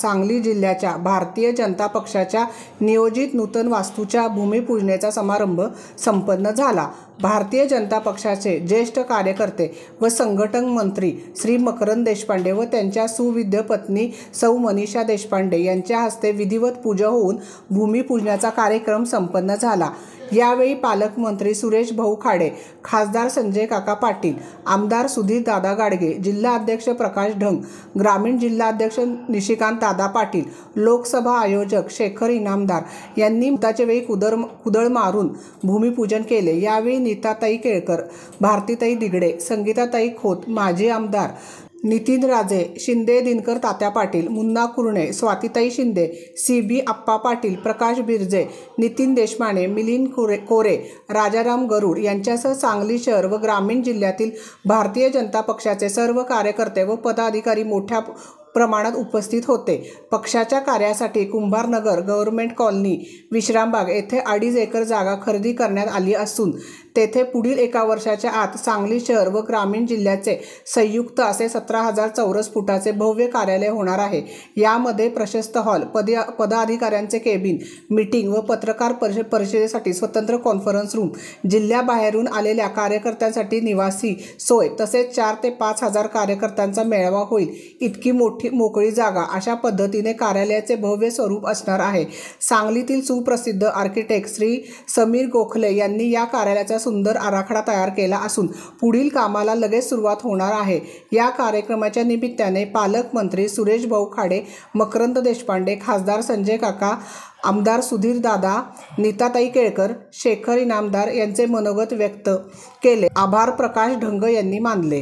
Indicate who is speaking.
Speaker 1: सांगली जिल्ह्याच्या भारतीय जनता पक्षाच्या नियोजित नूतन वास्तूच्या भूमिपूजनाचा समारंभ संपन्न झाला। भारतीय जनता पक्षाचे ज्येष्ठ कार्यकर्ते व संघटन मंत्री श्री मकरंद देशपांडे व त्यांच्या सुविद्य पत्नी सौ मनीषा देशपांडे यांच्या हस्ते विधिवत पूजा होऊन भूमिपूजनाचा कार्यक्रम संपन्न झाला। यावेळी पालकमंत्री सुरेश भाऊ खाडे, खासदार संजय काका पाटील, आमदार सुधीर दादा गाडगे, जिल्हा अध्यक्ष प्रकाश ढंग, ग्रामीण जिल्हा अध्यक्ष निशिकांत दादा पाटील, लोकसभा आयोजक शेखर इनामदार यांनी मताच्या वेळी कुदळ मारून भूमिपूजन केले। यावेळी नीताताई केळकर, भारतीताई दिगडे, संगीताताई खोत, माजी आमदार नितीन राजे, शिंदे दिनकर तात्या पाटील, मुन्ना कुरणे, स्वातीताई शिंदे, CB आप्पा पाटील, प्रकाश बिरजे, नितीन देशमाने, मिलिंद कोरे, राजाराम गरुड यांच्यासह सांगली शहर व ग्रामीण जिल्ह्यातील भारतीय जनता पक्षाचे सर्व कार्यकर्ते व पदाधिकारी मोठ्या प्रमाणात उपस्थित होते। पक्षाच्या कार्यासाठी कुंभारनगर, गव्हर्नमेंट कॉलनी, विश्रामबाग येथे 2.5 एकर जागा खरेदी करण्यात आली असून तेथे पुढील 1 वर्षाच्या आत सांगली शहर व ग्रामीण जिल्ह्याचे संयुक्त असे 17,000 चौरस फुटाचे भव्य कार्यालय होणार आहे। यामध्ये प्रशस्त हॉल, पदाधिकाऱ्यांचे केबिन, मीटिंग व पत्रकार परिषदेसाठी स्वतंत्र कॉन्फरन्स रूम, जिल्ह्याबाहेरून आलेल्या कार्यकर्त्यांसाठी निवासी सोय तसेच 4 ते 5,000 कार्यकर्त्यांचा मेळावा होईल इतकी मोकळी जागा अशा पद्धतीने कार्यालयाचे भव्य स्वरूप असणार आहे। सांगलीतील सुप्रसिद्ध आर्किटेक्ट श्री समीर गोखले यांनी या कार्यालयाचा सुंदर आराखडा तयार केला असून पुढील कामाला लगेच सुरुवात होणार आहे। या कार्यक्रमाच्या निमित्ताने पालकमंत्री सुरेश भाऊ खाडे, मकरंद देशपांडे, खासदार संजय काका, आमदार सुधीर दादा, नीताताई केळकर, शेखर इनामदार यांचे मनोगत व्यक्त केले। आभार प्रकाश ढंग यांनी मानले।